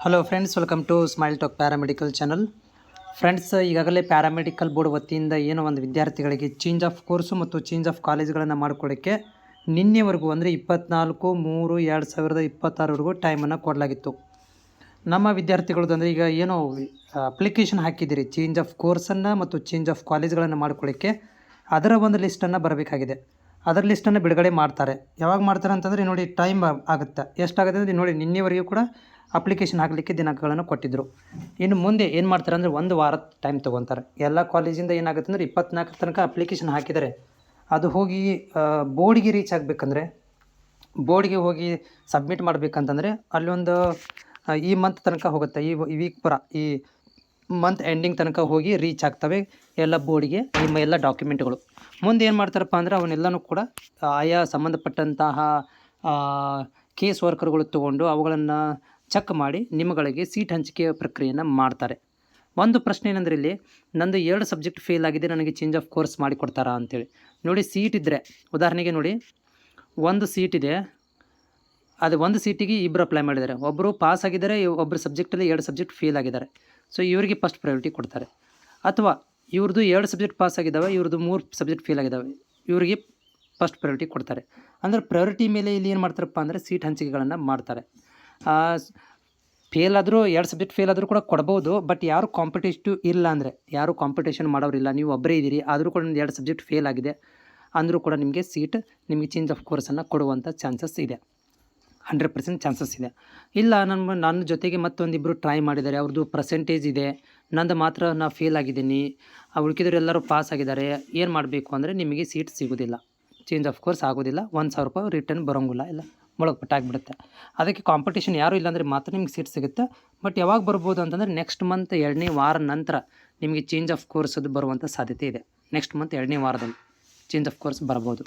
Hello friends, welcome to smile talk paramedical channel. Friends, ಈಗಾಗಲೇ paramedical board ವತಿಯಿಂದ ಏನೋ ಒಂದು ವಿದ್ಯಾರ್ಥಿಗಳಿಗೆ ಚೇಂಜ್ ಆಫ್ ಕೋರ್ಸು ಮತ್ತು ಚೇಂಜ್ ಆಫ್ ಕಾಲೇಜ್ಗಳನ್ನು ಮಾಡಿಕೊಳ್ಳೋಕ್ಕೆ ನಿನ್ನೆವರೆಗೂ ಅಂದರೆ 24/3/2026 ಟೈಮನ್ನು ಕೊಡಲಾಗಿತ್ತು. ನಮ್ಮ ವಿದ್ಯಾರ್ಥಿಗಳದ್ದು ಅಂದರೆ ಈಗ ಏನೋ ಅಪ್ಲಿಕೇಶನ್ ಹಾಕಿದ್ದೀರಿ ಚೇಂಜ್ ಆಫ್ ಕೋರ್ಸನ್ನು ಮತ್ತು ಚೇಂಜ್ ಆಫ್ ಕಾಲೇಜ್ಗಳನ್ನು ಮಾಡ್ಕೊಳ್ಳೋಕ್ಕೆ, ಅದರ ಒಂದು ಲಿಸ್ಟನ್ನು ಬರಬೇಕಾಗಿದೆ. ಅದರ ಲಿಸ್ಟನ್ನು ಬಿಡುಗಡೆ ಮಾಡ್ತಾರೆ. ಯಾವಾಗ ಮಾಡ್ತಾರೆ ಅಂತಂದರೆ ನೋಡಿ, ಟೈಮ್ ಆಗುತ್ತೆ. ಎಷ್ಟಾಗುತ್ತೆ ಅಂದರೆ ನೋಡಿ, ನಿನ್ನೆವರೆಗೂ ಕೂಡ ಅಪ್ಲಿಕೇಶನ್ ಹಾಕಲಿಕ್ಕೆ ದಿನಾಂಕಗಳನ್ನು ಕೊಟ್ಟಿದ್ದರು. ಇನ್ನು ಮುಂದೆ ಏನು ಮಾಡ್ತಾರೆ ಅಂದರೆ 1 ವಾರ ಟೈಮ್ ತೊಗೊತಾರೆ. ಎಲ್ಲ ಕಾಲೇಜಿಂದ ಏನಾಗುತ್ತೆ ಅಂದರೆ 24 ತನಕ ಅಪ್ಲಿಕೇಶನ್ ಹಾಕಿದರೆ ಅದು ಹೋಗಿ ಬೋರ್ಡಿಗೆ ರೀಚ್ ಆಗಬೇಕಂದ್ರೆ, ಬೋರ್ಡ್ಗೆ ಹೋಗಿ ಸಬ್ಮಿಟ್ ಮಾಡಬೇಕಂತಂದರೆ ಅಲ್ಲಿ ಒಂದು ಈ ಮಂತ್ ತನಕ ಹೋಗುತ್ತೆ. ಈ ವೀಕ್ ಪೂರ ಈ ಮಂತ್ ಎಂಡಿಂಗ್ ತನಕ ಹೋಗಿ ರೀಚ್ ಆಗ್ತವೆ ಎಲ್ಲ ಬೋರ್ಡಿಗೆ ನಿಮ್ಮ ಎಲ್ಲ ಡಾಕ್ಯುಮೆಂಟ್ಗಳು. ಮುಂದೆ ಏನು ಮಾಡ್ತಾರಪ್ಪ ಅಂದರೆ ಅವನ್ನೆಲ್ಲನೂ ಕೂಡ ಆಯಾ ಸಂಬಂಧಪಟ್ಟಂತಹ ಕೇಸ್ ವರ್ಕರ್ಗಳು ತೊಗೊಂಡು ಅವುಗಳನ್ನು ಚೆಕ್ ಮಾಡಿ ನಿಮ್ಮಗಳಿಗೆ ಸೀಟ್ ಹಂಚಿಕೆಯ ಪ್ರಕ್ರಿಯೆಯನ್ನು ಮಾಡ್ತಾರೆ. ಒಂದು ಪ್ರಶ್ನೆ ಏನಂದರೆ, ಇಲ್ಲಿ ನಂದು 2 ಸಬ್ಜೆಕ್ಟ್ ಫೇಲ್ ಆಗಿದೆ, ನನಗೆ ಚೇಂಜ್ ಆಫ್ ಕೋರ್ಸ್ ಮಾಡಿಕೊಡ್ತಾರಾ ಅಂತೇಳಿ. ನೋಡಿ, ಸೀಟ್ ಇದ್ದರೆ ಉದಾಹರಣೆಗೆ ನೋಡಿ, ಒಂದು ಸೀಟ್ ಇದೆ, ಅದು ಒಂದು ಸೀಟಿಗೆ ಇಬ್ಬರು ಅಪ್ಲೈ ಮಾಡಿದ್ದಾರೆ. ಒಬ್ಬರು ಪಾಸ್ ಆಗಿದ್ದಾರೆ, ಒಬ್ಬರು ಸಬ್ಜೆಕ್ಟಲ್ಲಿ 2 ಸಬ್ಜೆಕ್ಟ್ ಫೇಲ್ ಆಗಿದ್ದಾರೆ. ಸೊ ಇವರಿಗೆ ಫಸ್ಟ್ ಪ್ರಯಾರಿಟಿ ಕೊಡ್ತಾರೆ. ಅಥವಾ ಇವ್ರದ್ದು 2 ಸಬ್ಜೆಕ್ಟ್ ಪಾಸ್ ಆಗಿದ್ದಾವೆ, ಇವ್ರದ್ದು 3 ಸಬ್ಜೆಕ್ಟ್ ಫೇಲ್ ಆಗಿದ್ದಾವೆ, ಇವರಿಗೆ ಫಸ್ಟ್ ಪ್ರಯಾರಿಟಿ ಕೊಡ್ತಾರೆ. ಅಂದರೆ ಪ್ರಯಾರಿಟಿ ಮೇಲೆ ಇಲ್ಲಿ ಏನು ಮಾಡ್ತಾರಪ್ಪ ಅಂದರೆ ಸೀಟ್ ಹಂಚಿಕೆಗಳನ್ನು ಮಾಡ್ತಾರೆ. ಫೇಲ್ ಆದರೂ 2 ಸಬ್ಜೆಕ್ಟ್ ಫೇಲ್ ಆದರೂ ಕೂಡ ಕೊಡ್ಬೋದು. ಬಟ್ ಯಾರು ಕಾಂಪಿಟೇಟಿವ್ ಇಲ್ಲ ಅಂದರೆ, ಯಾರು ಕಾಂಪಿಟೇಷನ್ ಮಾಡೋರಿಲ್ಲ, ನೀವು ಒಬ್ಬರೇ ಇದ್ದೀರಿ, ಆದರೂ ಕೂಡ 2 ಸಬ್ಜೆಕ್ಟ್ ಫೇಲ್ ಆಗಿದೆ ಅಂದರೂ ಕೂಡ ನಿಮಗೆ ಸೀಟ್, ನಿಮಗೆ ಚೇಂಜ್ ಆಫ್ ಕೋರ್ಸನ್ನು ಕೊಡುವಂಥ ಚಾನ್ಸಸ್ ಇದೆ. 100% ಚಾನ್ಸಸ್ ಇದೆ. ಇಲ್ಲ ನನ್ನ ಜೊತೆಗೆ ಮತ್ತೊಂದಿಬ್ಬರು ಟ್ರೈ ಮಾಡಿದ್ದಾರೆ, ಅವ್ರದ್ದು ಪರ್ಸೆಂಟೇಜ್ ಇದೆ, ನಂದು ಮಾತ್ರ ನಾ ಫೇಲ್ ಆಗಿದ್ದೀನಿ, ಉಳ್ಕಿದ್ರು ಎಲ್ಲರೂ ಪಾಸ್ ಆಗಿದ್ದಾರೆ, ಏನು ಮಾಡಬೇಕು ಅಂದರೆ ನಿಮಗೆ ಸೀಟ್ ಸಿಗೋದಿಲ್ಲ, ಚೇಂಜ್ ಆಫ್ ಕೋರ್ಸ್ ಆಗೋದಿಲ್ಲ. 1,000 ರೂಪಾಯಿ ರಿಟರ್ನ್ ಬರೋಂಗಿಲ್ಲ, ಇಲ್ಲ ಮೊಳಗ್ಬಿಟ್ಟಾಗ್ಬಿಡುತ್ತೆ. ಅದಕ್ಕೆ ಕಾಂಪಿಟೇಷನ್ ಯಾರೂ ಇಲ್ಲಾಂದರೆ ಮಾತ್ರ ನಿಮ್ಗೆ ಸೀಟ್ ಸಿಗುತ್ತೆ. ಬಟ್ ಯಾವಾಗ ಬರ್ಬೋದು ಅಂತಂದರೆ ನೆಕ್ಸ್ಟ್ ಮಂತ್ 2ನೇ ವಾರ ನಂತರ ನಿಮಗೆ ಚೇಂಜ್ ಆಫ್ ಕೋರ್ಸ್ ಅದು ಬರುವಂಥ ಸಾಧ್ಯತೆ ಇದೆ. ನೆಕ್ಸ್ಟ್ ಮಂತ್ 2ನೇ ವಾರದಲ್ಲಿ ಚೇಂಜ್ ಆಫ್ ಕೋರ್ಸ್ ಬರ್ಬೋದು.